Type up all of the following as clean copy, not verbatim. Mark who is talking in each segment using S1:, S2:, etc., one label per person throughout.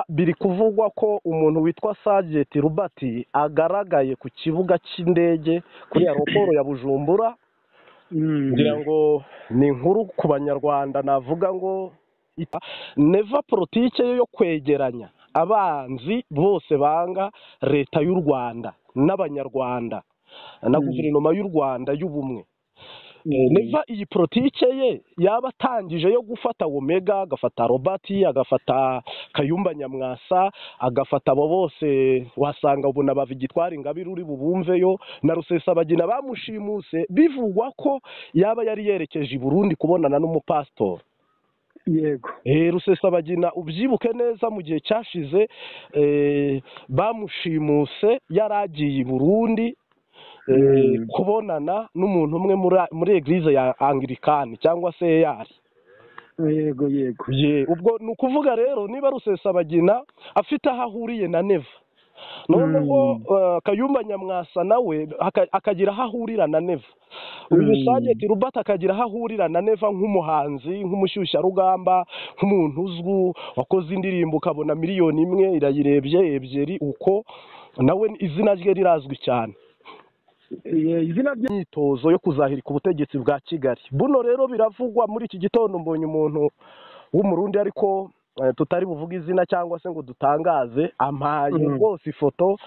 S1: biri kuvugwa ko umuntu witwa Sergeant Robert agaragaye ku kibuga cy'indege kuri aeroport ya Bujumbura. Ngira ngo ni inkuru ku banyarwanda navuga ngo neva politike yo kwegeranya abanzi bose banga leta y'u Rwanda n'abanyarwanda na guverinoma y'u Rwanda y'ubumwe. Neva iyi politike ye yaba atangije yo gufata Omega, agafata Robert, agafata Kayumba Nyamwasa, agafata abo bose wasanga ubona bavigitwara Ingabire uri bubumveyo na Rusesabagina bamushimuse bivugwa ko yaba yari yerekeje i Burundi kubonana n'umupastor.
S2: Yego.
S1: Rusesabagina ubyibuke neza mu gihe cyashize bamushimuse yaragiye i Burundi kubonana n'umuntu umwe muri eglise ya Anglikani cyangwa se yari.
S2: Yego.
S1: Ubwo nukuvuga rero niba Rusesabagina afite aho ahuriye na Neva, noneho Kayumba Nyamwasa nawe akagira aho ahurira na Neva, uyu Sergeant Robert akagira aho ahurira na Neva nk'umuhanzi, nk'umushyushyarugamba, nk'umuntu uzwi wakoze indirimbo ukabona miliyoni imwe irayirebye ebyiri, uko nawe izina rye rirazwi cyane.
S2: Izina
S1: ry'imyitozo yo kuzahirika ubutegetsi bwa Kigali. Buno rero biravugwa muri iki gitondo mbonye umuntu w'umurundi ariko tutari buvuga izina cyangwa se ngo dutangaze, ampaye rwose ifoto,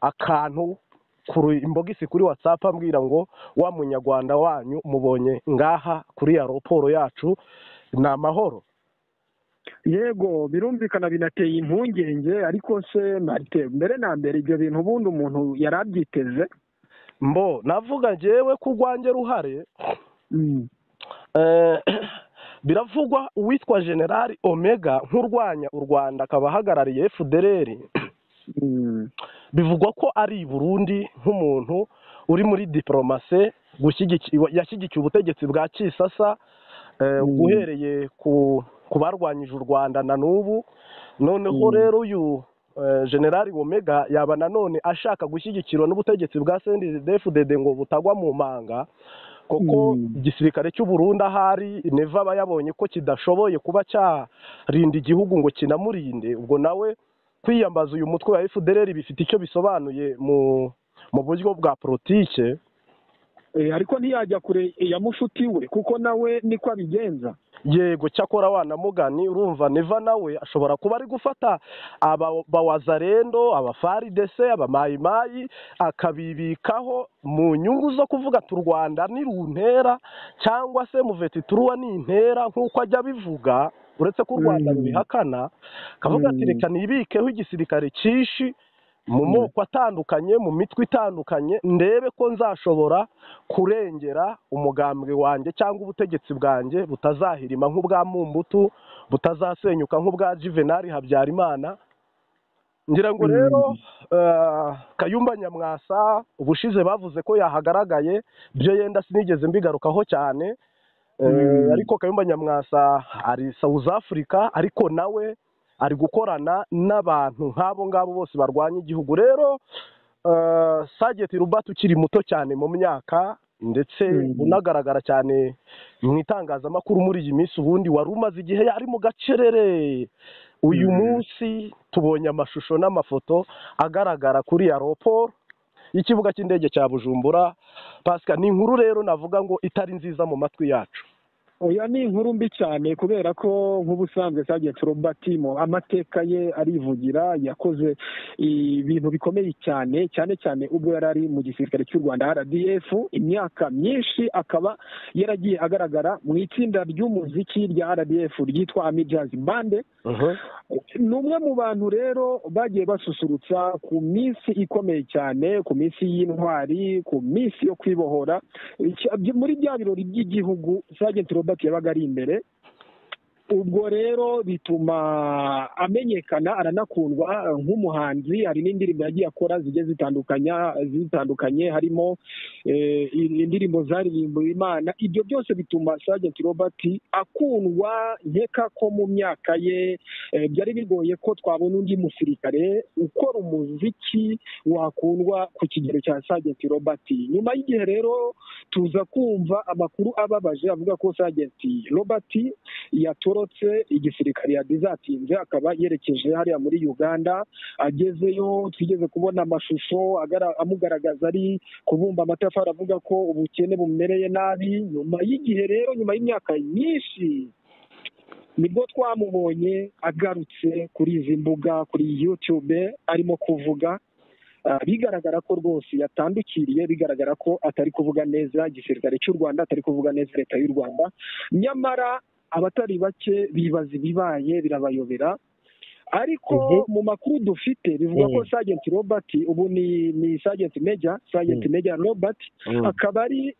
S1: akantu imbogisi kuri WhatsApp ambwira ngo wa munyarwanda wanyu mubonye ngaha kuri aeroport yacu ni amahoro.
S2: Yego, birumvikana binateye impungenge, ariko se Marite, mbere na mbere ibyo bintu ubundi umuntu yarabyiteze.
S1: Navuga njyewe ku rwanjye ruhare, biravugwa uwitwa General Omega nk'urwanya u Rwanda akaba ahagarariye FDLR, bivugwa ko ari i Burundi nk'umuntu uri muri diplomase yashyigikiye ubutegetsi bwa Kisasa, guhereye ku barwanyije u Rwanda na n'ubu. Noneho rero uyu General Omega yaba nanone ashaka gushyigikirwa n'ubutegetsi bwa CNDD-FDD ngo butagwa mu manga, kuko igisirikare cy'u Burundi ahari Neva aba yabonye ko kidashoboye kuba cyarinda igihugu ngo kinamurinde. Ubwo nawe kwiyambaza uyu mutwe wa FDLR bifite icyo bisobanuye mu buryo bwa politike.
S2: Ariko ntiyajya kure ya mushuti we kuko nawe niko abigenza.
S1: Yego, cyakora wanamugani urumva Neva nawe ashobora kuba ari gufata abawazarendo, abafaridese, abamayimayi akabibikaho mu nyungu zo kuvuga tu Rwanda ni runtera cyangwa se muveti turuwa ni intera nk'uko ajya bivuga, uretse ko u Rwanda rubihakana, kavuga ati reka nibikeho igisirikare cyinshi mu moko atandukanye, mu mitwe itandukanye, ndebe ko nzashobora kurengera umugambwe wanjye cyangwa ubutegetsi bwanjye butazahirima nk'ubwa Mumbutu, butazasenyuka nk'ubwa Juvenal Habyarimana. Ngira ngo rero Kayumba Nyamwasa ubushize bavuze ko yahagaragaye, byo yenda sinigeze mbigarukaho cyane, ariko Kayumba Nyamwasa ari South Africa, ariko nawe ari gukorana n'abantu nk'abo ngabo bose barwanya igihugu. Rero Sergeant Robert ukiri muto cyane mu myaka, ndetse unagaragara cyane mu itangazamakuru muri iyi minsi, ubundi wari umaze igihe ari mu gacerere, uyu munsi tubonye amashusho n'amafoto agaragara kuri aeroport y'ikibuga cy'indege cya Bujumbura. Pascal, ni inkuru rero navuga ngo itari nziza mu matwi yacu.
S2: Oya, ni inkuru mbi cyane kubera ko nk'ubusanzwe Sergeant Robert mu amateka ye arivugira, yakoze ibintu bikomeye cyane cyane ubwo yari ari mu gisirikare cy'u Rwanda RDF imyaka myinshi, akaba yaragiye agaragara mu itsinda ry'umuziki rya RDF ryitwa Army Jazz Band. Ni umwe mu bantu rero bagiye basusurutsa ku minsi ikomeye cyane, ku minsi y'intwari, ku minsi yo kwibohora, muri bya birori by'igihugu Sergeant Robert yabaga ari imbere. ubwo rero bituma amenyekana aranakundwa nk'umuhanzi. Hari n'indirimbo yagiye akora zigiye zitandukanye harimo indirimbo zaririmbiwe Imana. Ibyo byose bituma Sgt Robert akundwa. Nkeka ko mu myaka ye byari bigoye ko twabona undi musirikare ukora umuziki wakundwa ku kigero cya Sgt Robert. Nyuma y'igihe rero tuza kumva amakuru ababaje avuga ko Sgt Robert yatorotse igisirikare yagizatinze, akaba yerekeje hariya muri Uganda. Agezeyo twigeze kubona amashusho amugaragaza ari kubumba amatafari, avuga ko ubukene bumereye nabi. Nyuma y'igihe rero, nyuma y'imyaka myinshi, nibwo twamubonye agarutse kuri izi mbuga, kuri YouTube, arimo kuvuga. Bigaragara ko rwose yatandukiriye, bigaragara ko atari kuvuga neza igisirikare cy'u Rwanda, atari kuvuga neza leta y'u Rwanda. Nyamara abatari bake bibaza ibibaye, birabayobera. Ariko mu makuru dufite bivuga ko Sgt Robert ubu ni Sgt Major Robert, akaba ari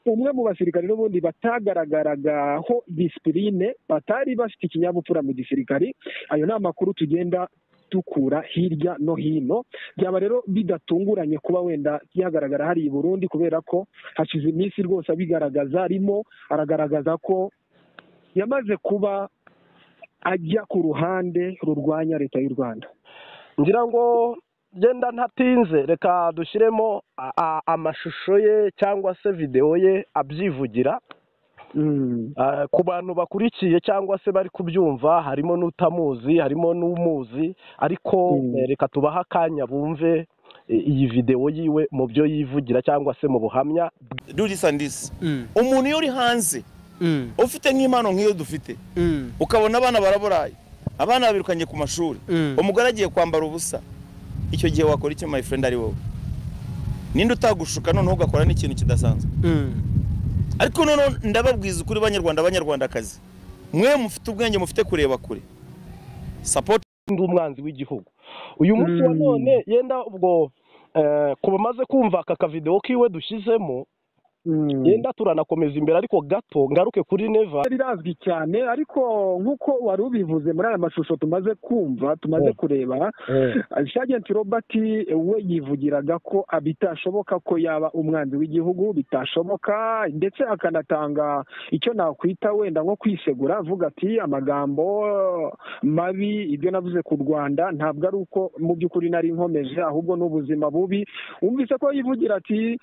S2: umwe mu basirikare n'ubundi batagaragaragaho disipurine, batari bafite ikinyabupfura mu gisirikare. Ayo ni amakuru tugenda dukura hirya no hino. Byaba rero bidatunguranye kuba wenda yagaragara hari i Burundi, kubera ko hashize iminsi rwose abigaragaza, arimo aragaragaza ko yamaze kuba ajya ku ruhande rurwanya leta y'u Rwanda.
S1: Ngira ngo genda ntatinze, reka dushyiremo amashusho ye cyangwa se videwo ye abyivugira. Ku bantu bakurikiye cyangwa se bari kubyumva, harimo n'utamuzi, harimo n'umuzi, ariko reka tubahe akanya bumve iyi videwo yiwe mu byo yivugira cyangwa se mu buhamya.
S3: Dudisandisi umuntu iyo uri hanze ufite nk'impano nk'iyo dufite, ukabona abana baraburaye, abana babirukanye ku mashuri, umugore agiye kwambara ubusa, icyo gihe wakora iki my friend? Ari wowe ninde utagushuka noneho ugakora n'ikintu kidasanzwe? Ariko none ndababwiza ukuri banyarwandakazi, mwe mufite ubwenge, mufite kureba kure, support
S1: ndi umwanzi w'igihugu. Uyu munsi wa none yenda ubwo kuba maze kumva aka kavideo kiwe dushyizemo, yenda turanakomeza imbere, ariko gato ngaruke kuri Neva.
S2: Rirazwi cyane, ariko nk'uko wari ubivuze muri aya mashusho tumaze kumva, tumaze kureba, Sgt Robert we yivugiraga ko bitashoboka ko yaba umwanzi w'igihugu, bitashoboka, ndetse akanatanga icyo nakwita wenda nko kwisegura, avuga ati amagambo mabi, ibyo navuze ku Rwanda ntabwo ari uko mu by'ukuri nari nkomeje, ahubwo n'ubuzima bubi. Umvise ko yivugira ati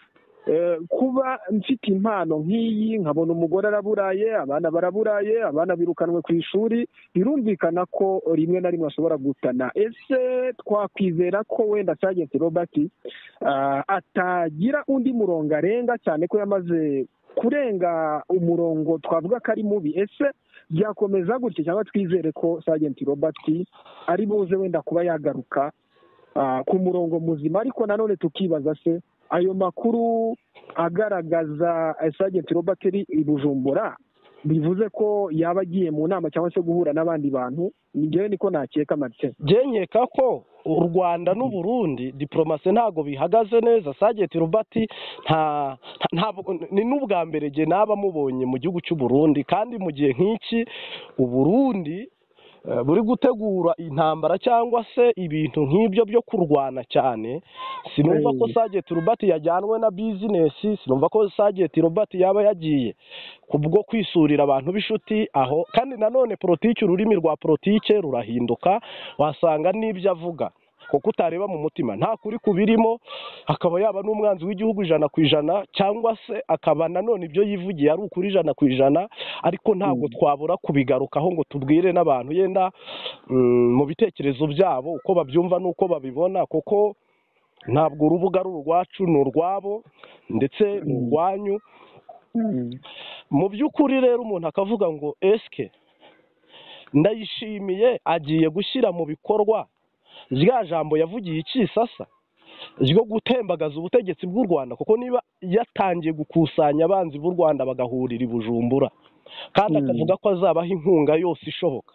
S2: kuba mfite impano nk'iyi, nkabona umugore araburaye, abana baraburaye, abana birukanwe ku ishuri, birumvikana ko rimwe na rimwe ashobora gutana. Ese twakwizera ko wenda Sgt Robert atagira undi murongo arenga, cyane ko yamaze kurenga umurongo twavuga ko ari mubi? Ese byakomeza gutya, cyangwa twizere ko Sgt Robert ari buze wenda kuba yagaruka ku murongo muzima? Ariko nanone tukibaza, se ayo makuru agaragaza Sgt Robert i Bujumbura bivuze ko yaba agiye mu nama cyangwa se guhura n'abandi bantu? Njyewe niko nakeka Martin.
S1: Nkeka ko u Rwanda n'u Burundi diplomasi ntago bihagaze neza. Sgt Robert ni n'ubwa mbere je naba mubonye mu gihugu cy'u Burundi, kandi mu gihe nk'iki u Burundi buri gutegura intambara cyangwa se ibintu nk'ibyo byo kurwana cyane. Sinumva ko Sgt Robert yajyanwe na business, sinumva ko Sgt Robert yaba yagiye kubwo kwisurira abantu b'ishuti aho. Kandi nanone politiki, ururimi rwa politiki rurahinduka, wasanga n'ibyo avuga kuko utareba mu mutima nta kuri kubirimo, akaba yaba n'umwanzi w'igihugu 100%, cyangwa se akaba nanone ibyo yivugiye ari ukuri 100%, ariko ntabwo twabura kubigarukaho ngo tubwire n'abantu yenda mu bitekerezo byabo uko babyumva n'uko babibona, kuko ntabwo urubuga ari urwacu, ni urwabo ndetse ni urwanyu. Mu by'ukuri rero umuntu akavuga ngo eske Ndayishimiye agiye gushyira mu bikorwa rya jambo yavugiye ikisasa ryo gutembagaza ubutegetsi bw'u Rwanda? Kuko niba yatangiye gukusanya abanzi b'u Rwanda bagahurira i Bujumbura, kandi akavuga ko azabaha inkunga yose ishoboka,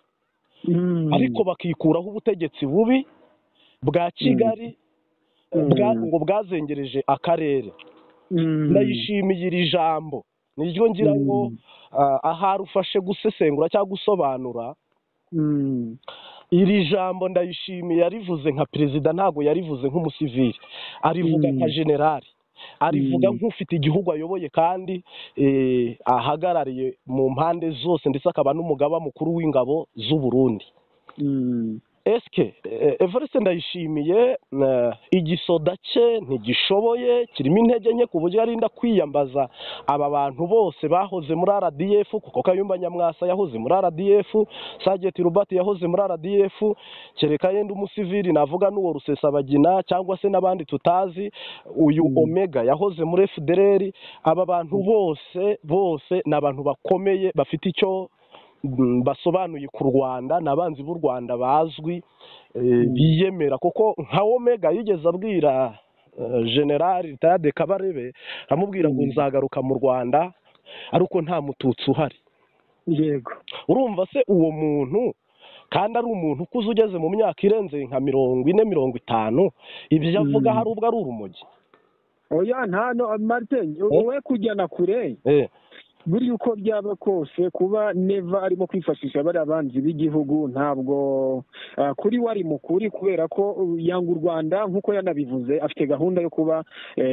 S1: ariko bakikuraho ubutegetsi bubi bwa Kigali ngo bwazengereje akarere, Ndayishimiye iri jambo niryo ngira ngo ahari ufashe gusesengura cyangwa gusobanura. Iri jambo Ndayishimiye yarivuze nka perezida, ntabwo yarivuze nk'umusivili, arivuga nka generali, arivuga nk'ufite igihugu ayoboye kandi ahagarariye mu mpande zose, ndetse akaba n'umugaba mukuru w'ingabo z'u Burundi. Eske Evariste Ndayishimiye igisoda cye ntigishoboye, kirimo intege nke ku buryo arinda kwiyambaza aba bantu bose bahoze muri RDF, kuko Kayumba Nyamwasa yahoze muri RDF, Sergeant Robert yahoze muri RDF, kereka yenda umusivili navuga n'uwo Rusesabagina cyangwa se n'abandi tutazi, uyu Omega yahoze muri FDLR. Aba bantu bose n'abantu bakomeye bafite icyo basobanuye ku Rwanda, n'abanzi b'u Rwanda bazwi, biyemera. Kuko nka Omega yigeze abwira General Tade Kabarebe, amubwira ngo nzagaruka mu Rwanda ariko nta mututsi uhari.
S2: Yego,
S1: urumva se uwo muntu kandi ari umuntu ukuze ugeze mu myaka irenze nka 40-50, ibyo avuga hari ubwo ari urumogi?
S2: Oya, ntano Martin, wowe kujyana kure. Buri uko byaba kose kuba Neva arimo kwifashisha bari abanzi b'igihugu ntabwo kuri wari mukuri, kubera ko yanga u Rwanda nk'uko yanabivuze, afite gahunda yo kuba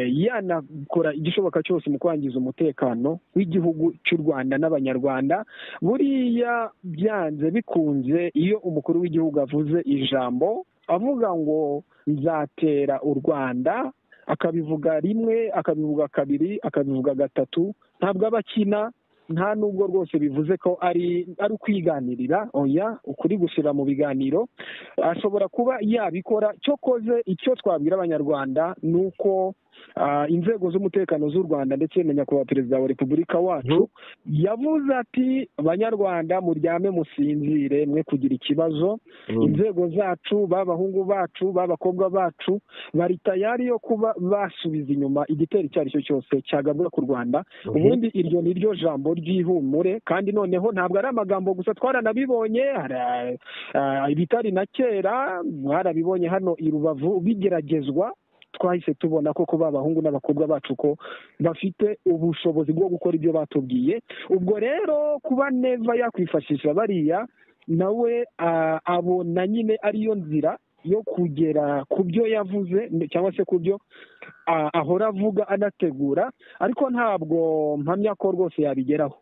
S2: yanakora igishoboka cyose mu kwangiza umutekano w'igihugu cy'u Rwanda n'abanyarwanda. Buriya byanze bikunze, iyo umukuru w'igihugu avuze ijambo avuga ngo nzatera u Rwanda, akabivuga rimwe, akabivuga kabiri, akabivuga gatatu, ntabwo abakina, nta nubwo rwose bivuze ko ari ukwiganirira. Oya, ukuri gushyira mu biganiro, ashobora kuba yabikora. Cyokoze icyo twabwira abanyarwanda ni uko inzego z'umutekano z'u Rwanda ndetse na nyakubahwa perezida wa repubulika wacu yavuze ati, banyarwanda muryame musinzire, mwe kugira ikibazo. Inzego zacu, b'abahungu bacu, b'abakobwa bacu, bari tayari yo kuba basubiza inyuma igitero icyo ari cyo cyose cyagabwa ku Rwanda. Ubundi iryo ni ryo jambo ry'ihumure, kandi noneho ntabwo ari amagambo gusa, twaranabibonye ibitari na kera, mwarabibonye hano i Rubavu bigeragezwa. Twahise tubona ko kuba abahungu n'abakobwa bacu ko bafite ubushobozi bwo gukora ibyo batubwiye. Ubwo rero kuba Neva yakwifashisha bariya, nawe abona nyine ariyo nzira yo kugera ku byo yavuze, cyangwa se ku byo ahora avuga anategura, ariko ntabwo mpamya ko rwose yabigeraho.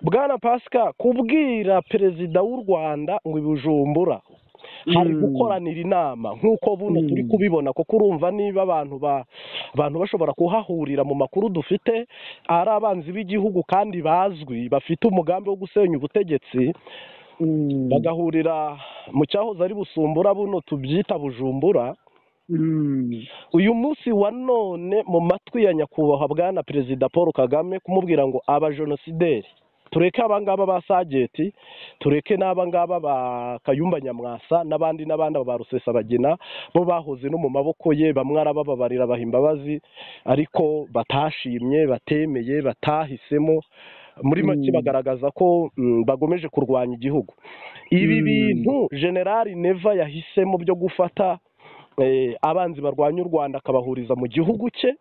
S1: Bwana Pascal, kubwira perezida w'u Rwanda ngo i Bujumbura hari gukoranira inama nk'uko buno turi kubibona, kuko urumva niba abantu bashobora kuhahurira mu makuru dufite ari abanzi b'igihugu kandi bazwi, bafite umugambi wo gusenya ubutegetsi, bagahurira mu cyahoze ari Busumbura, buno tubyita Bujumbura. Uyu munsi wa none mu matwi ya nyakubahwa bwana perezida Paul Kagame kumubwira ngo abajenosideri tureke abangaba ba Sageti, tureke n'abangaba ba Kayumba Nyamwasa n'abandi ba Rusesabagina, bo bahoze no mu maboko ye, bamwe arababarira bahimbabazi, ariko batashimye, batemeye, batahisemo. Muri make bagaragaza ko bagomeje kurwanya igihugu. Ibi bintu General Neva yahisemo byo gufata abanzi barwanya u Rwanda akabahuriza mu gihugu cye,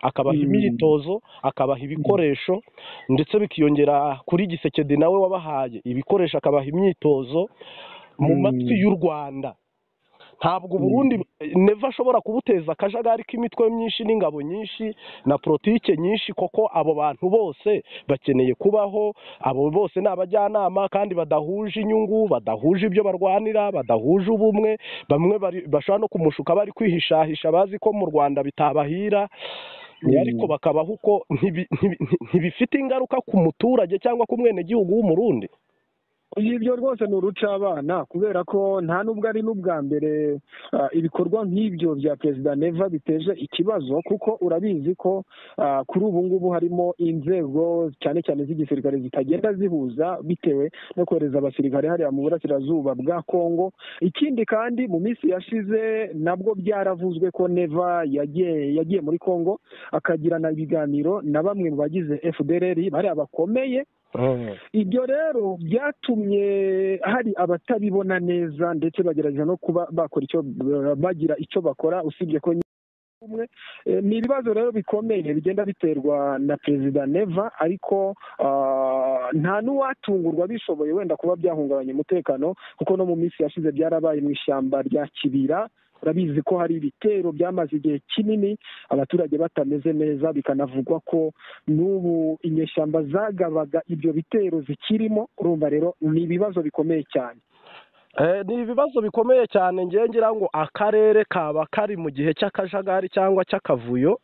S1: akabaha imyitozo, akabaha ibikoresho, ndetse bikiyongera kuri Gisekedi nawe wabahaye ibikoresho akabaha imyitozo mu matwi y'u Rwanda. Ntabwo Burundi Neva ashobora kubuteza akajagari k'imitwe myinshi n'ingabo nyinshi na politike nyinshi, koko abo bantu bose bakeneye kubaho. Abo bose ni abajyanama kandi badahuje inyungu, badahuje ibyo barwanira, badahuje ubumwe. Bamwe bashobora no kumushuka bari kwihishahisha, bazi ko mu Rwanda bitabahira, ariko bakabaho uko ntibifite ingaruka ku muturage cyangwa ku mwenegihugu w'Umurundi.
S2: Ibyo rwose ni urucabana, kubera ko nta nubwo ari n'ubwa mbere ibikorwa nk'ibyo bya perezida Neva biteje ikibazo, kuko urabizi ko kuri ubu ngubu harimo inzego cyane cyane z'igisirikare zitagenda zihuza bitewe no kohereza abasirikare hariya mu burasirazuba bwa Kongo. Ikindi kandi mu minsi yashize nabwo byaravuzwe ko Neva yagiye muri Kongo akagirana ibiganiro na bamwe mu bagize FDLR bari abakomeye. Ibyo rero byatumye hari abatabibona neza, ndetse bagerageza no kuba bakora bagira icyo bakora, usibye ko ni ibibazo rero bikomeye bigenda biterwa na perezida Neva, ariko nta n'uwatungurwa bishoboye wenda kuba byahungabanya umutekano, kuko no mu minsi yashize byarabaye mu ishyamba rya Kibira. Urabizi ko hari ibitero byamaze igihe kinini abaturage batameze neza, bikanavugwa ko n'ubu inyeshyamba zagabaga ibyo bitero zikirimo. Urumva rero ni ibibazo bikomeye cyane.
S1: Ni ibibazo bikomeye cyane. Ngira ngo akarere kaba kari mu gihe cy'akajagari cyangwa cy'akavuyo,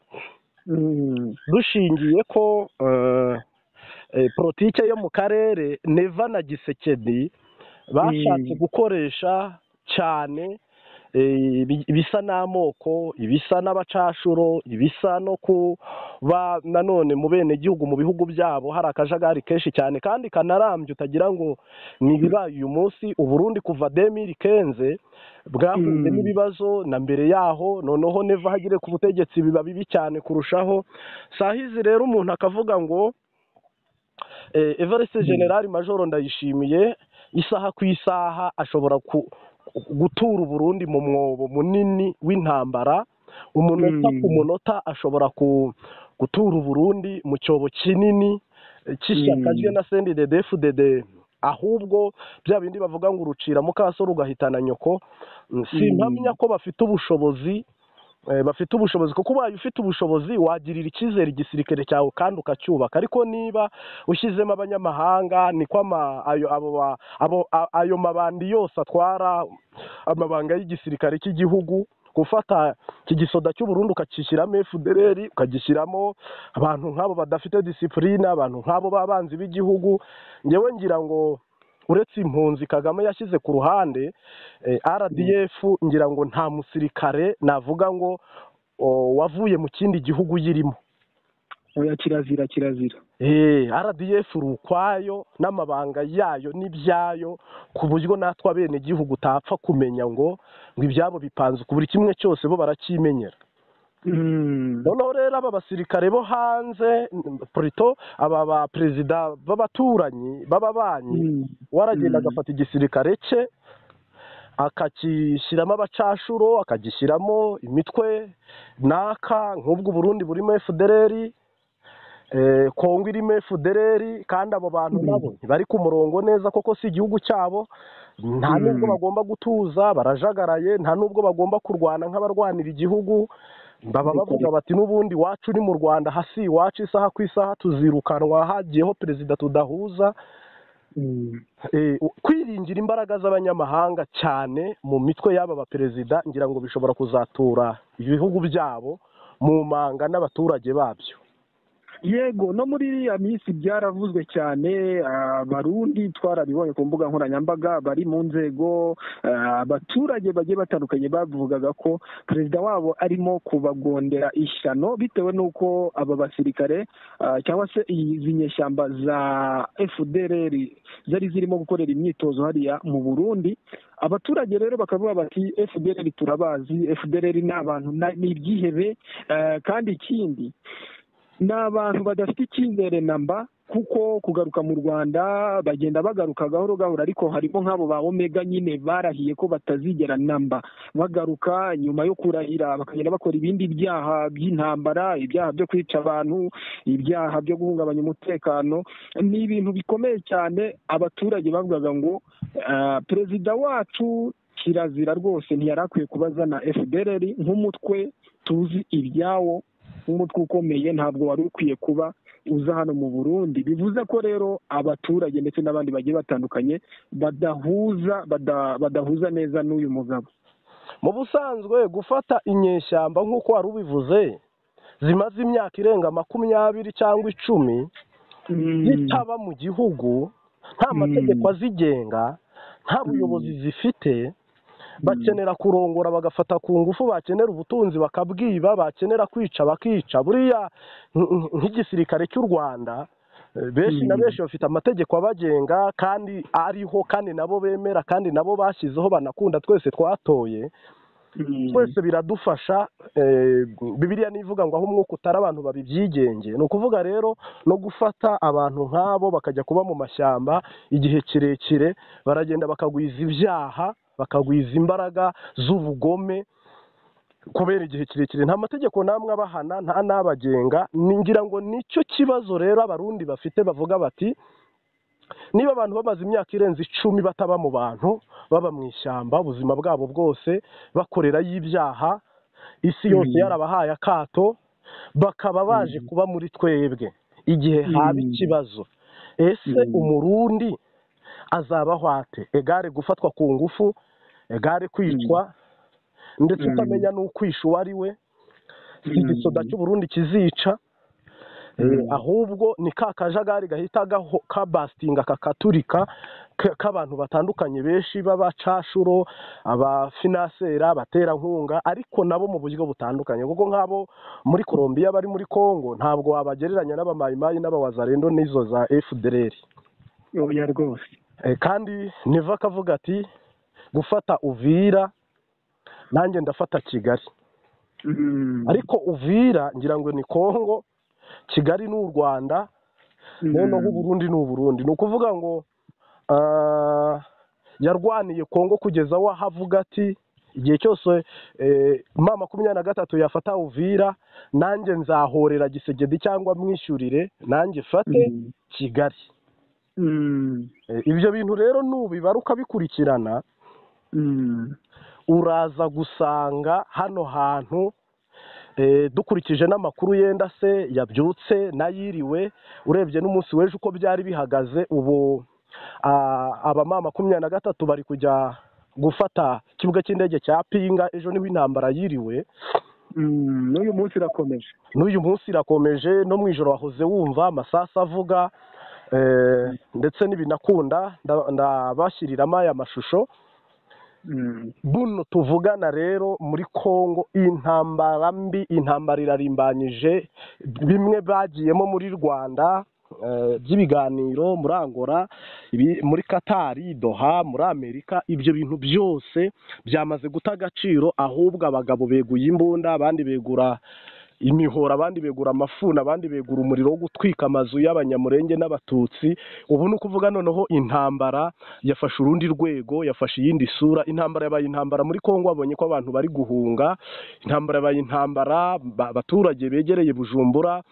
S1: dushingiye ko politike yo mu karere Neva na Gisekedi bashatse gukoresha cyane ibisa n'amoko, ibisa n'abacashuro, ibisa no kuba nanone mu bene gihugu mu bihugu byabo hari akajagari kenshi cyane kandi kanarambye, utagira ngo ni ibibaye uyu munsi. Uburundi kuva 2015 bwahuye n'ibibazo na mbere yaho, noneho Neva hagire ku butegetsi biba bibi cyane kurushaho. Sahizi rero umuntu akavuga ngo Evariste General Major Ndayishimiye isaha ku isaha ashobora gutura Uburundi mu mwobo munini w'intambara, umunota ku munota ashobora gutura Uburundi mu cyobo kinini cy'ishyaka rye na CNDD-FDD, ahubwo bya bindi bavuga ngo urucira mukaso rugahitana nyoko. Simpamya ko bafite ubushobozi kuko ubaye ufite ubushobozi wagirira icyizere igisirikare cyawe kandi ukacyubaka, ariko niba ushyizemo abanyamahanga niko ayo mabandi yose atwara amabanga y'igisirikare cy'igihugu, gufata iki gisoda cy'Uburundi ukacishyiramo FDLR, ukagishyiramo abantu nk'abo badafite disipurine, abantu nk'abo b'abanzi b'igihugu. Ngewe ngira ngo uretse impunzi Kagame yashyize ku ruhande, RDF ngira ngo nta musirikare navuga ngo wavuye mu kindi gihugu yirimo.
S2: Oya, kirazira.
S1: RDF uri ukwayo n'amabanga yayo n'ibyayo, ku buryo natwe abene gihugu utapfa kumenya ngo ibyabo bipanze ku buri kimwe cyose, bo barakimenyera. Noneho rero aba basirikare bo hanze plutôt aba ba perezida b'abaturanyi b'ababanyi, waragenda agafata igisirikare cye akakishyiramo abacashuro, akagishyiramo imitwe naka, nk'ubwo Burundi burimo FDLR, Kongo irimo FDLR, kandi abo bantu nabo bari ku murongo neza, koko si igihugu cyabo, nta nubwo bagomba gutuza, barajagaraye, nta nubwo bagomba kurwana nk'abarwanira igihugu. Baba bavuga bati n'ubundi wacu uri mu Rwanda, hasi iwacu isaha ku isaha tuzirukanwa hagiyeho perezida tudahuza. Kwiringira imbaraga z'abanyamahanga cyane mu mitwe y'aba baperezida ngira ngo bishobora kuzatura ibihugu byabo mu manga n'abaturage babyo.
S2: Yego, no muri iriya minsi byaravuzwe cyane, Abarundi twarabibonye ku mbuga nkoranyambaga bari mu nzego, abaturage bagiye batandukanye bavugaga ko perezida wabo arimo kubagondera ishyano bitewe n'uko aba basirikare cyangwa se izi nyeshyamba za FDLR zari zirimo gukorera imyitozo hariya mu Burundi. Abaturage rero bakavuga bati FDLR turabazi, FDLR ni abantu n'ibyihebe, kandi ikindi ni abantu badafite icyizere namba, kuko kugaruka mu Rwanda bagenda bagaruka gahoro gahoro, ariko harimo nk'abo ba Omega nyine barahiye ko batazigera namba bagaruka. Nyuma yo kurahira bakagenda bakora ibindi byaha by'intambara, ibyaha byo kwica abantu, ibyaha byo guhungabanya umutekano. Ni ibintu bikomeye cyane. Abaturage bavugaga ngo perezida wacu kirazira rwose ntiyari akwiye kubazana FDLR nk'umutwe tuzi ibyawo, nk'umutwe ukomeye, ntabwo wari ukwiye kuba uza hano mu Burundi. Bivuze ko rero abaturage ndetse n'abandi bagiye batandukanye badahuza neza n'uyu mugabo.
S1: Mu busanzwe gufata inyeshyamba nk'uko wari ubivuze zimaze imyaka irenga 20 cyangwa 10 zitaba mu gihugu, nta mategeko azigenga, nta buyobozi zifite, bakenera kurongora bagafata ku ngufu, bakenera ubutunzi bakabwiba, bakenera kwica bakica. Buriya nk'igisirikare cy'u Rwanda benshi na benshi bafite amategeko abagenga kandi ariho, kandi nabo bemera, kandi nabo bashyizeho banakunda, twese twatoye, twese biradufasha. Bibiliya nivuga ngo aho umwuka utari abantu babibyigenge. Ni ukuvuga rero no gufata abantu nk'abo bakajya kuba mu mashyamba igihe kirekire, baragenda bakagwiza ibyaha, bakagwiza imbaraga z'ubugome, kubera igihe kirekire nta mategeko namwe abahana nta n'abagenga. Ngira ngo nicyo kibazo rero abarundi bafite, bavuga bati niba abantu bamaze imyaka irenze 10 bataba mu bantu, baba mu ishyamba ubuzima bwabo bwose bakorerayo ibyaha, isi yose yarabahaye akato, bakaba baje kuba muri twebwe igihe haba ikibazo, ese umurundi azabaho ate? Egare gufatwa ku ngufu, egare kwicwa, ndetse ukamenya n'ukwisha uwo ari we, si igisoda cy'uburundi kizica, ahubwo ni ka kajagari gahita kabasitinga kakaturika k'abantu batandukanye benshi b'abacashuro, abafinasera, abaterankunga, ariko nabo mu buryo butandukanye, kuko nk'abo muri Colombia bari muri Congo ntabwo wabagereranya n'abamayimayi n'abawazarendo n'izo za FDLR.
S2: oya rwose.
S1: Kandi Neva akavuga ati gufata Uvira nanjye ndafata Kigali, ariko Uvira ngira ngo ni Congo, Kigali ni u Rwanda, noneho Burundi ni Uburundi. Ni ukuvuga ngo yarwaniye Congo kugeza aho havuga ati igihe cyose M23 yafata Uvira nanjye nzahorera Gisegedi cyangwa mwishyurire nanjye fate Kigali. Ibyo bintu rero nubibaruka bikurikirana, uraza gusanga hano hantu dukurikije n'amakuru yenda se yabyutse nayiriwe, urebye n'umunsi w'ejo uko byari bihagaze, ubu abamama 23 bari kujya gufata ikibuga cy'indege cya Pinga, ejo niho intambara yiriwe.
S2: N'uyu munsi irakomeje, no mu ijoro wahoze wumva amasasa avuga, ndetse n'ibinakunda ndabashyiriramo aya mashusho. Buno tuvugana rero muri Congo intambara mbi, intambara irarimbanyije, bimwe bagiyemo muri Rwanda by'ibiganiro, muri Angola, muri Katari, Doha, muri Amerika, ibyo bintu byose byamaze guta agaciro, ahubwo abagabo beguye imbunda, abandi begura imihora, abandi begura amafuni, abandi begura umuriro wo gutwika amazu y'abanyamurenge n'abatutsi. Ubu ni ukuvuga noneho intambara yafashe urundi rwego, yafashe iyindi sura. Intambara yabaye intambara muri Congo, babonye ko abantu bari guhunga. Intambara yabaye intambara, abaturage begereye Bujumbura,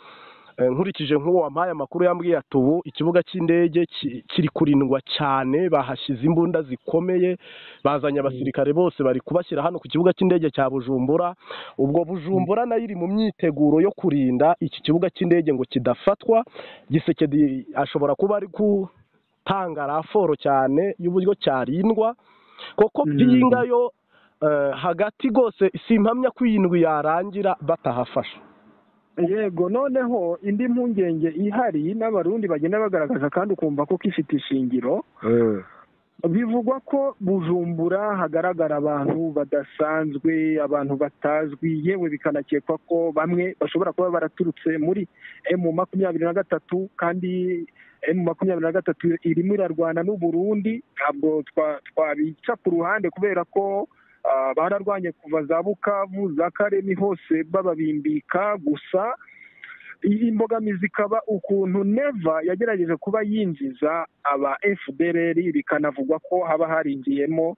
S2: nkurikije nk'uwo wampaye amakuru yambwiye ati ubu ikibuga cy'indege kiri kurindwa cyane, bahashyize imbunda zikomeye, bazanye abasirikare bose bari kubashyira hano ku kibuga cy'indege cya Bujumbura. Ubwo Bujumbura nayo iri mu myiteguro yo kurinda iki kibuga cy'indege ngo kidafatwa. Gisekedi ashobora kuba ari gutanga raporo cyane y'uburyo cyarindwa, kuko Pinga yo hagati rwose simpamya ko iyi ndwi yarangira batahafasha. Yego, noneho indi mpungenge ihari n'abarundi bagenda bagaragaza kandi ukumva ko kifite ishingiro, bivugwa ko Bujumbura hagaragara abantu badasanzwe, abantu batazwi, yewe bikanakekwa ko bamwe bashobora kuba baraturutse muri M23, kandi M23 irimo irarwana n'u Burundi. Ntabwo twabica ku ruhande kubera ko bararwanye kuva za Bukavu, za Karemi, hose bababimbika. Gusa imbogamizi ikaba ukuntu Neva yagerageje kuba yinjiza aba FDLR, bikanavugwa ko haba haringiyemo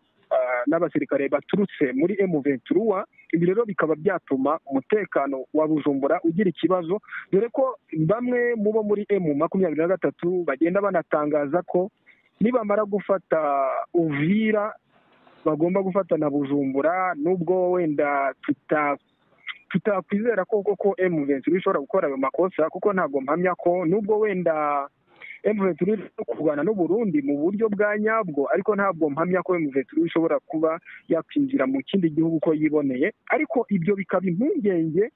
S2: n'abasirikare baturutse muri M23. Ibi rero bikaba byatuma umutekano wa Bujumbura ugira ikibazo, dore ko bamwe mu bo muri M23 bagenda banatangaza ko nibamara gufata Uvira bagomba gufata na Bujumbura, nubwo wenda tutakwizera ko M23 bishobora gukora ayo makosa, kuko ntabwo mpamya ko, nubwo wenda M23 kurwana n'u Burundi mu buryo bwa nyabwo, ariko ntabwo mpamya ko M23 ishobora kuba yakwinjira mu kindi gihugu ko yiboneye. Ariko ibyo bikaba impungenge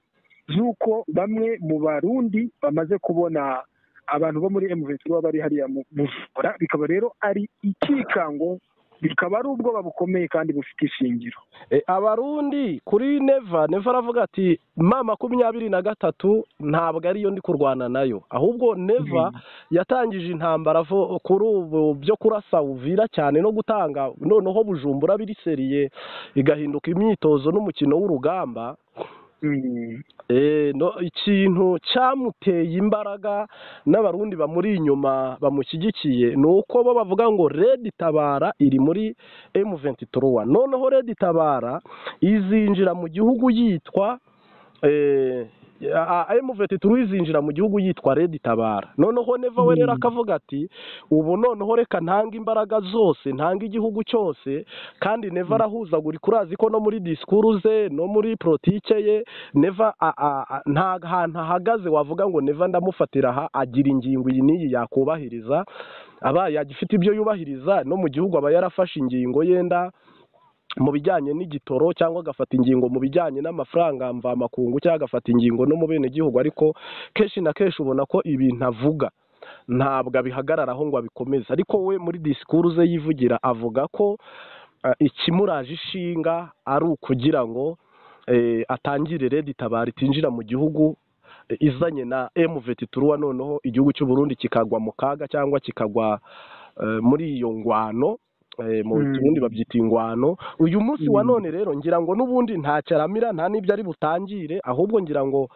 S2: z'uko bamwe mu Barundi bamaze kubona abantu bo muri M23 bari hariya mu Bujumbura, bikaba rero ari ikikango, bikaba ari ubwoba bukomeye kandi bufite ishingiro.
S1: Abarundi kuri Neva aravuga ati M23 ntabwo ariyo ndi kurwana nayo, ahubwo Neva yatangije intambara kuri ubu byo kurasa Uvira cyane no gutanga noneho Bujumbura biri seriye, igahinduka imyitozo n'umukino w'urugamba. ikintu cyamuteye imbaraga n'abarundi bamuri inyuma bamushyigikiye ni uko bo bavuga ngo Red Tabara iri muri M23. Noneho Red Tabara izinjira mu gihugu yitwa M23 izinjira mu gihugu yitwa Red Tabara. Noneho Neva we rero akavuga ati ubu noneho reka ntanga imbaraga zose, ntanga igihugu cyose, kandi Neva arahuzagura kurazi ko no muri discours ze no muri politike ye Neva nta hantu ahagaze wavuga ngo Neva ndamufatira aha agira ingingo iyi n'iyi yakubahiriza, aba yagifite ibyo yubahiriza no mu gihugu aba yarafashe ingingo yenda mu bijyanye n'igitoro cyangwa agafata ingingo mu bijyanye n'amafaranga mvamakungu cyangwa agafata ingingo no mu bene gihugu, ariko kenshi na kenshi ubona ko ibintu avuga ntabwo abihagararaho ngo abikomeze. Ariko we muri discours ze yivugira avuga ko ikimuraje ishinga ari ukugira ngo atangire Red Tabara itinjira mu gihugu izanye na M23, noneho igihugu cy'u Burundi kikagwa mu kaga cyangwa kikagwa muri iyo ngwano. Mu Burundi babyita ingwano. Uyu munsi wa none rero ngira ngo n'ubundi nta cyaramira nta n'ibyo ari butangire, ahubwo ngira ngo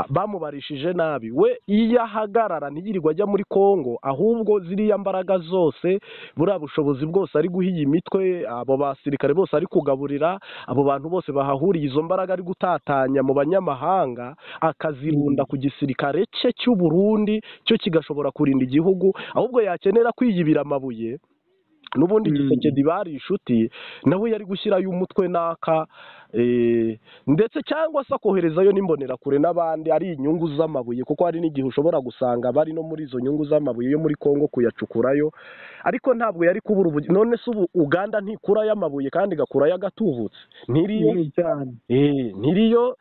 S1: bamubarishije nabi. We iyo ahagarara ntiyirirwa ajya muri Kongo, ahubwo ziriya mbaraga zose buriya bushobozi bwose ari guha iyi mitwe, abo basirikare bose ari kugaburira, abo bantu bose bahahuriye, izo mbaraga ari gutatanya mu banyamahanga akazirunda ku gisirikare cye cy'u Burundi cyo kigashobora kurinda igihugu, ahubwo yakenera kwiyibira amabuye n'ubundi Tshisekedi bari inshuti nawe yari gushyirayo umutwe naka ndetse cyangwa se akoherezayo n'imbonerakure n'abandi ari inyungu z'amabuye, kuko hari n'igihe ushobora gusanga bari no muri izo nyungu z'amabuye yo muri Kongo kuyacukurayo, ariko ntabwo yari kubura none se ubu Uganda ntikurayo amabuye kandi igakurayo agatubutse? Ntiriyo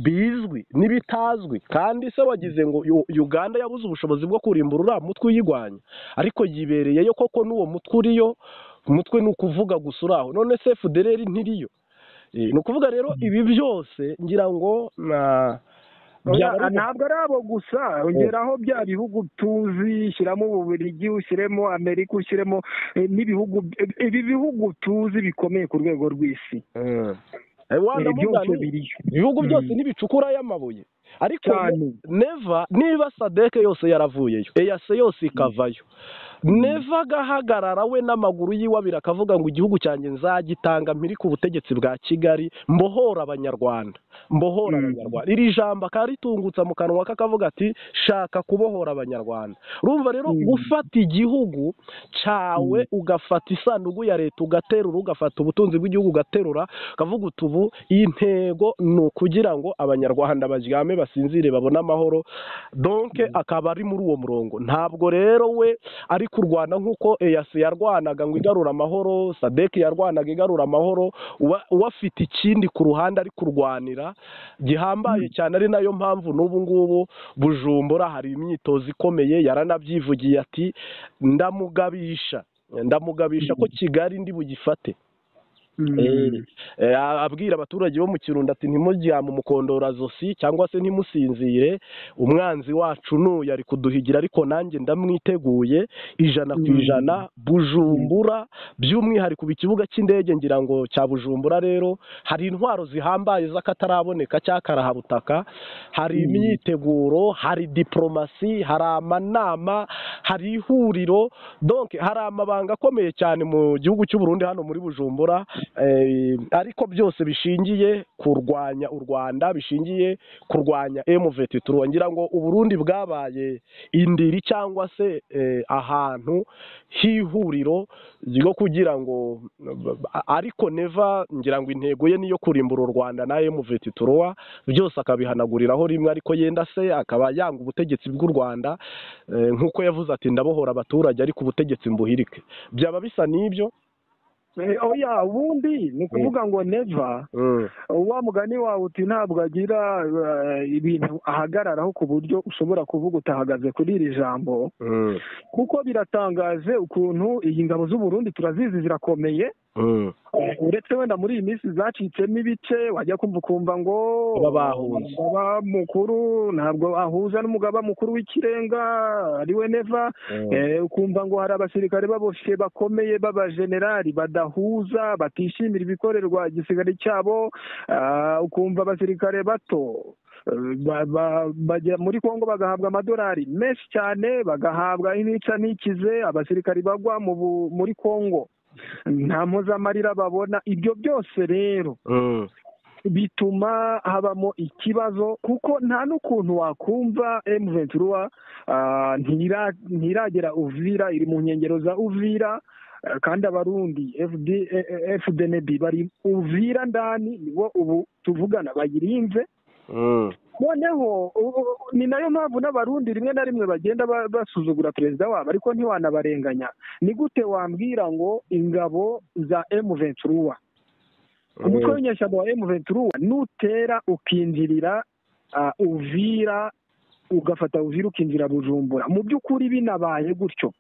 S1: bizwi n'ibitazwi, kandi se wagize ngo Uganda yabuze ubushobozi bwo kurimbura uriya mutwe uyigwanya, ariko yibereyeyo koko n'uwo mutwe uriyo. Umutwe ni ukuvuga gusa uraho, none se FDLR ntiriyo. Ni ukuvuga rero ibi byose ngira ngo
S2: ntabwo ari abo gusa, ongeraho bya bihugu tuzi, shyiramo Ububiligi, ushyiremo Amerika, ushyiremo ibi bihugu tuzi bikomeye ku rwego rw'isi.
S1: Ibihugu byose ntibicukura y'amabuye, ariko Neva niba SADC yose yaravuyeyo, EAC yose ikavayo, Neva agahagarara we n'amaguru yiwe abiri akavuga ngo igihugu cyanjye nzagitanga mpiri ku butegetsi bwa Kigali, mbohora abanyarwanda. Iri jambo akaritungutsa mu kanwa kakavuga ati shaka kubohora abanyarwanda. Urumva rero gufata igihugu cyawe ugafata isanduku ya leta ugaterura, ugafata ubutunzi bw'igihugu ugaterura, ukavuga utubu iyi ntego ni ukugira ngo abanyarwanda baryame basinzire babone amahoro, donc akaba ari muri uwo murongo. Ntabwo rero we ari kurwana nk'uko EAC yarwanaga ngo igarura amahoro, SADC yarwanaga igarura amahoro, uwafite ikindi ku ruhande ari kurwanira gihambaye cyane. Ari nayo mpamvu n'ubu ngubu Bujumbura hari imyitozo ikomeye, yaranabyivugiye ati ndamugabisha ko Kigali ndi bugifate. Abwira abaturage bo mu Kirundo ati ntimujyame umukondora zosi cyangwa se ntimusinzire, umwanzi wacu n'uyu ari kuduhigira, ariko nanjye ndamwiteguye 100%. Bujumbura by'umwihariko ku kibuga cy'indege ngira ngo cya Bujumbura rero hari intwaro zihambaye z'akataraboneka cy'akarahabutaka, hari imyiteguro, hari diplomasi, hari amanama, hari ihuriro, donc hari amabanga akomeye cyane mu gihugu cy'u Burundi hano muri Bujumbura. Ariko byose bishingiye kurwanya u Rwanda, bishingiye kurwanya M23. Ngira ngo u Burundi bwabaye indiri cyangwa se ahantu h'ihuriro ryo kugira ngo, ariko Neva ngira ngo intego ye niyo kurimbura u Rwanda na M23 byose akabihanaguriraho rimwe, ariko yenda se akaba yanga ubutegetsi bw'u Rwanda nk'uko yavuze ati ndabohora abaturage ariko ubutegetsi mbuhirike. Byaba bisa n'ibyo.
S2: Oya, ubundi ni ukuvuga ngo Neva wa mugani wawe uti ntabwo agira ibintu ahagararaho ku buryo ushobora kuvuga utahagaze kuri iri jambo, kuko biratangaje ukuntu iyi ngabo z'u Burundi turazizi zirakomeye, uretse wenda muri iyi minsi zacitsemo ibice wajya ukumva ngo umugaba mukuru ntabwo ahuza n'umugaba mukuru w'ikirenga ariwe Neva, ukumva ngo hari abasirikare baboshe bakomeye b'abajenerali badahuza batishimira ibikorerwa igisirikare cyabo, ukumva abasirikare bato bajya muri Kongo bagahabwa amadolari menshi cyane, bagahabwa inica ntikize, abasirikari bagwa muri Kongo nta mpuzamarira babona. Ibyo byose rero bituma habamo ikibazo, kuko nta n'ukuntu wakumva M23 ntiragera Uvira, iri mu nkengero za Uvira, kandi abarundi FDNB bari Uvira ndani, nibo ubu tuvugana bayirinze. Noneho ni nayo mpamvu n'abarundi rimwe na rimwe bagenda basuzugura perezida wabo, ariko ntiwanabarenganya. Ni gute wambwira ngo ingabo za M23, umutwe w'inyeshyamba wa M23 nutera ukinjirira Uvira, ugafata Uvira ukinjira Bujumbura, mu by'ukuri binabaye gutyo,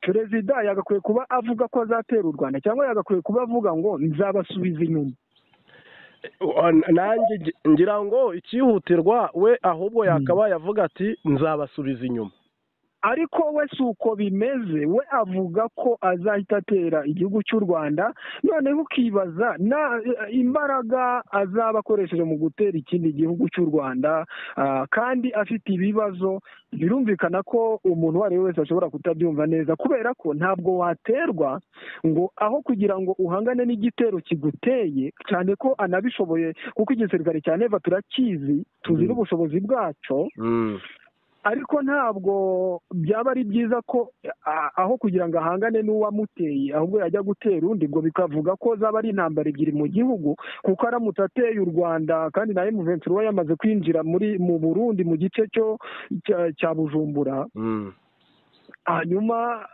S2: perezida yagakwiye kuba avuga ko azatera u Rwanda, cyangwa yagakwiye kuba avuga ngo nzabasubiza inyuma.
S1: Nanjye ngira ngo ikihutirwa we ahubwo yakaba yavuga ati nzabasubiza inyuma,
S2: ariko we si uko bimeze. We avuga ko azahita atera igihugu cy'u Rwanda, noneho ukibaza imbaraga azaba akoresheje mu gutera ikindi gihugu cy'u Rwanda, kandi afite ibibazo. Birumvikana ko umuntu uwo ari we wese ashobora kutabyumva neza, kubera ko ntabwo waterwa ngo aho kugira ngo uhangane n'igitero kiguteye, cyane ko anabishoboye, kuko igisirikare cya Neva turakizi, tuzi n'ubushobozi bwacyo, ariko ntabwo byaba ari byiza ko aho kugira ngo ahangane n'uwamuteye ahubwo yajya gutera undi, ngo bikavuga ko zaba ari intambara ebyiri mu gihugu, kuko aramutse ateye u Rwanda kandi na M23 yamaze kwinjira mu Burundi mu gice cya Bujumbura, hanyuma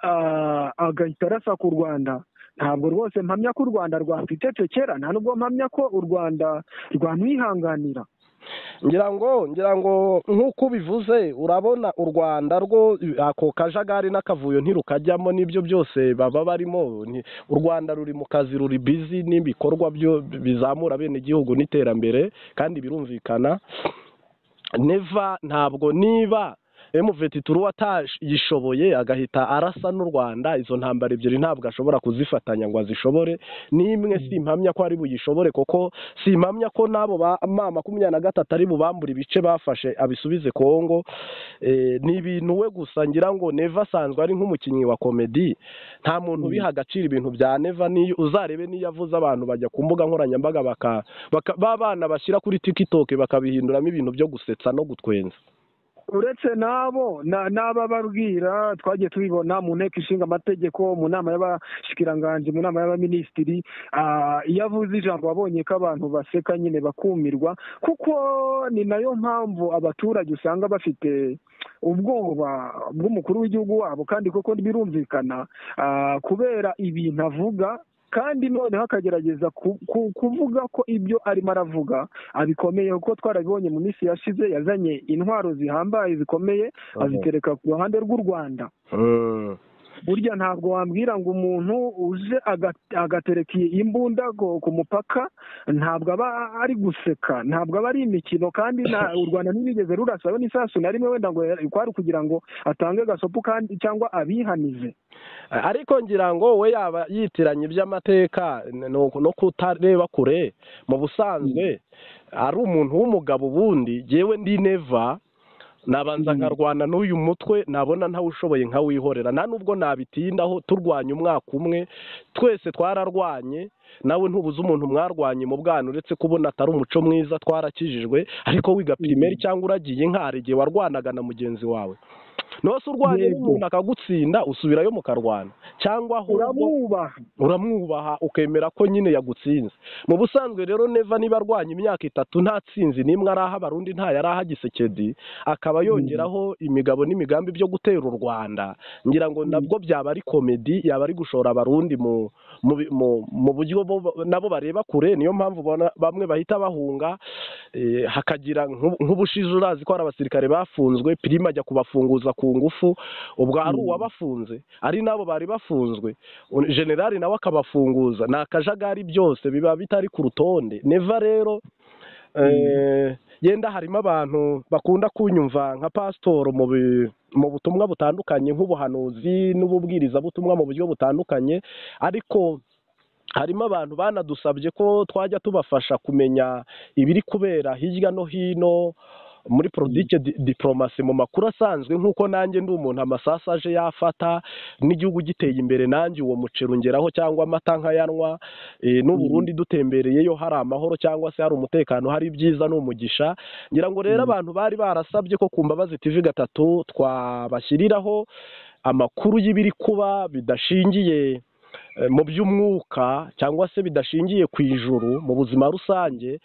S2: agahita arasa ku Rwanda. Ntabwo rwose mpamya ko u Rwanda rwakwicecekera, nta nubwo mpamya ko u Rwanda rwamwihanganira.
S1: ngira ngo nk'uko ubivuze, urabona u Rwanda rwo ako kajagari n'akavuyo ntirukajyamo, n'ibyo byose baba barimo. U Rwanda ruri mu kazi, ruri bizi n'ibikorwa byo bizamura bene igihugu n'iterambere, kandi birumvikana. Neva ntabwo, niba M23 atayishoboye agahita arasa n'u Rwanda, izo ntambara ebyiri ntabwo ashobora kuzifatanya ngo azishobore. N'imwe simpamya ko ari buyishobore, kuko simpamya ko nabo ba M23 ari bubambura ibice bafashe abisubize Kongo. Ni ibintu we gusa, ngira ngo Neva asanzwe ari nk'umukinnyi wa komedi, nta muntu biha agaciro ibintu bya Neva. Niyo uzarebe niyo avuze abantu bajya ku mbuga nkoranyambaga babana bashyira kuri TikTok bakabihinduramo ibintu byo gusetsa no gutwenza.
S2: Uretse nabo n'abababwira, twagiye tubibona mu nteko ishinga amategeko, mu nama y'abashikiranganje, mu nama y'abaminisitiri, iyo avuze ijambo wabonye ko abantu baseka nyine bakumirwa, kuko ni nayo mpamvu abaturage usanga bafite ubwoba bw'umukuru w'igihugu wabo, kandi koko birumvikana kubera ibintu avuga, kandi noneho akagerageza kuvuga ko ibyo arimo aravuga abikomeye, kuko twarabibonye mu minsi yashize yazanye intwaro zihambaye zikomeye azitereka ku ruhande rw'u Rwanda. Burya ntabwo wambwira ngo umuntu uje agatereka imbunda ku mupaka ntabwo aba ari guseka, ntabwo aba ari imikino, kandi u Rwanda ntibigeze rurasaho n'isasu na rimwe, wenda ngo kwari kugira ngo atange gasopo kandi cyangwa abihanize.
S1: Ariko ngira ngo we yaba yitiranye iby'amateka no kutareba kure. Mu busanzwe ari umuntu w'umugabo, ubundi yewe ndi Neva nabanza nkarwana n'uyu mutwe, nabona ntawushoboye nkawihorera, nta nubwo nabitindaho. Turwanya umwaka umwe, twese twararwanye, nawe ntubuze umuntu mwarwanye mu bwana, uretse kubona atari umuco mwiza, twarakijijwe. Ariko wiga primaire cyangwa uragiye nk'ahari igihe warwanaga na mugenzi wawe, nose urwanye n'umuntu akagutsinda usubirayo mukarwana, cyangwa uramwubaha ukemera ko nyine yagutsinze. Mu busanzwe rero Neva niba arwanya imyaka 3 nta tsinzi nimwe araha abarundi, nta yaraha Gisekedi, akaba yongeraho imigabo n'imigambi byo gutera u Rwanda, ngira ngo nabwo byaba ari komedi, yaba ari gushora abarundi mu buryo nabo bareba kure, niyo mpamvu bamwe bahita bahunga. Hakagira nk'ubushize urazi ko hari abasirikare bafunzwe, Prime ajya kubafunguza ku ngufu, ubwo ari uwabafunze ari nabo bari bafunzwe, generali nawe akabafunguza. Ni akajagari, byose biba bitari ku rutonde. Neva rero yenda harimo abantu bakunda kunyumva nka pasitoro mu butumwa butandukanye, nk'ubuhanuzi n'ububwirizabutumwa mu buryo butandukanye, ariko harimo abantu banadusabye ko twajya tubafasha kumenya ibiri kubera hirya no hino muri politike diplomasi, mu makuru asanzwe, nk'uko nanjye ndi umuntu amasasu aje yafata n'igihugu giteye imbere, nanjye uwo muceri ungeraho cyangwa amata nkayanywa, n'Uburundi dutembereyeyo hari amahoro cyangwa se hari umutekano, hari ibyiza n'umugisha. Ngira ngo rero abantu bari barasabye ko ku Mbabazi TV 3 twabashyiriraho amakuru y'ibiri kuba bidashingiye mu by'umwuka cyangwa se bidashingiye ku ijuru mu buzima rusange.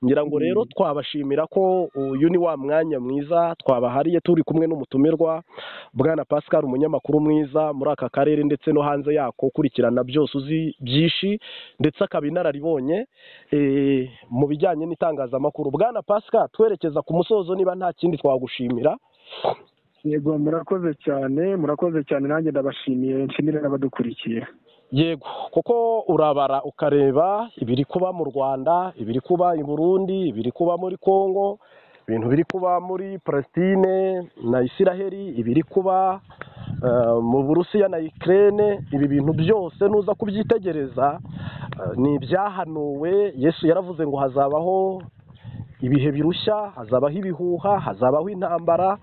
S1: Ngira ngo rero twabashimira ko uyu ni wa mwanya mwiza twabahariye, turi kumwe n'umutumirwa Bwana Pascal, umunyamakuru mwiza muri aka karere ndetse no hanze yako, ukurikirana byose, uzi byinshi ndetse akaba inararibonye mu bijyanye n'itangazamakuru. Bwana Pascal, twerekeza ku musozo, niba nta kindi twagushimira.
S2: Yego, murakoze cyane, nanjye ndabashimiye, nshimire n'abadukurikiye.
S1: Yego, kuko urabara ukareba ibiri kuba mu Rwanda, ibiri kuba i Burundi, ibiri kuba muri Kongo, ibintu biri kuba muri Palestine na Isiraheli, ibiri kuba mu Burusiya na Ukraine, ibi bintu byose nuza kubyitegereza ni ibyahanuwe. Yesu yaravuze ngo hazabaho ibihe birushya, hazabaho ibihuha, hazabaho intambara.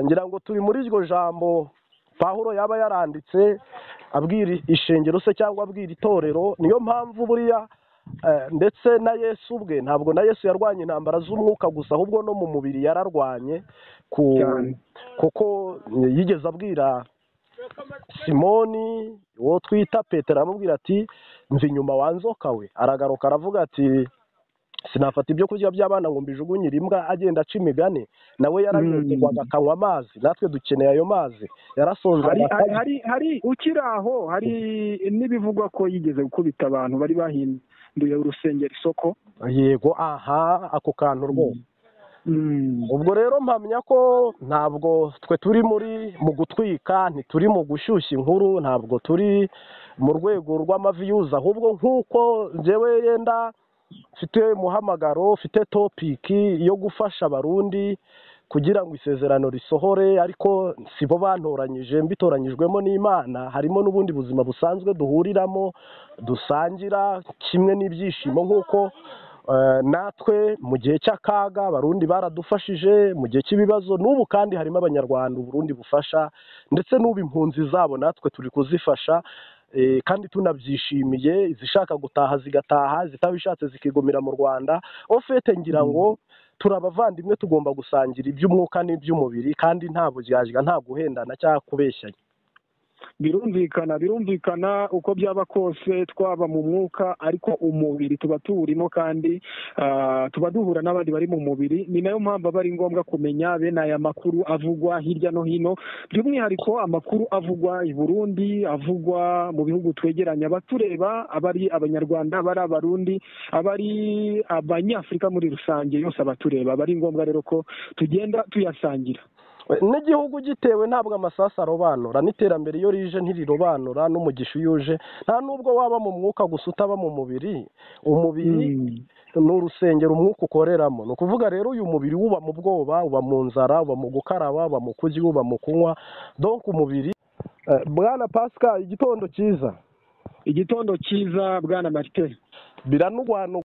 S1: Ngira ngo turi muri iryo jambo Pawulo yaba yaranditse abwira ishengero se cyangwa abwira itorero. Niyo mpamvu buriya ndetse na Yesu ubwe, ntabwo na Yesu yarwanye intambara z'umwuka gusa, ahubwo no mu mubiri yararwanye, kuko yigeze abwira Simoni uwo twita Petero, aramubwira ati mva inyuma wanzoka we. Aragaruka aravuga ati sinafata ibyo kurya by'abana ngo mbijugunyire imbwa. Agenda aca imigani, nawe yaranyoterwaga akanywa amazi, natwe dukeneye ayo mazi. Yarasonze.
S2: Hari ukiri aho, hari n'ibivugwa ko yigeze gukubita abantu bari bahinduye urusengero isoko.
S1: Yego, aha, ako kantu rwose. Ubwo rero mpamya ko ntabwo twe turi mu gutwika, ntituri mu gushyushya inkuru, ntabwo turi mu rwego rw'amaviyuzi, ahubwo nk'uko njyewe yenda mfite umuhamagaro, mfite topiki yo gufasha abarundi kugira ngo isezerano risohore, ariko si bo bantoranyije, mbitoranyijwemo n'Imana. Harimo n'ubundi buzima busanzwe duhuriramo, dusangira kimwe n'ibyishimo, nk'uko natwe mu gihe cy'akaga abarundi baradufashije, mu gihe cy'ibibazo n'ubu kandi harimo abanyarwanda Uburundi bufasha, ndetse n'ubu impunzi zabo natwe turi kuzifasha, kandi tunabyishimiye. Izishaka gutaha zigataha, zitabishatse zikigumira mu Rwanda. Ofete ngira ngo turi abavandimwe, tugomba gusangira iby'umwuka n'iby'umubiri, kandi nta buryarya, nta guhendana cyangwa kubeshyanya.
S2: birumvikana uko byaba kose, twaba mu mwuka ariko umubiri tuba tuwurimo, kandi tuba duhura n'abandi bari mu mubiri. Ni nayo mpamvu aba ari ngombwa kumenya bene aya makuru avugwa hirya no hino, by'umwihariko amakuru avugwa i Burundi, avugwa mu bihugu twegeranya, abatureba, abari abanyarwanda, abari abarundi, abari abanyafurika muri rusange, yose abatureba. Aba ari ngombwa rero ko tugenda tuyasangira.
S1: N'igihugu gitewe ntabwo amasasu arobanura, n'iterambere iyo rije ntirirobanura, n'umugisha iyo uje. Nta nubwo waba mu mwuka gusa utaba mu mubiri. Umubiri ni urusengero umwuka ukoreramo. Ni ukuvuga rero uyu mubiri uba mu bwoba, uba mu nzara, uba mu gukaraba, uba mu kurya, uba mu kunywa. Donc umubiri. Bwana Pascal, igitondo cyiza.
S2: Igitondo cyiza Bwana Martin.
S1: Biranugwana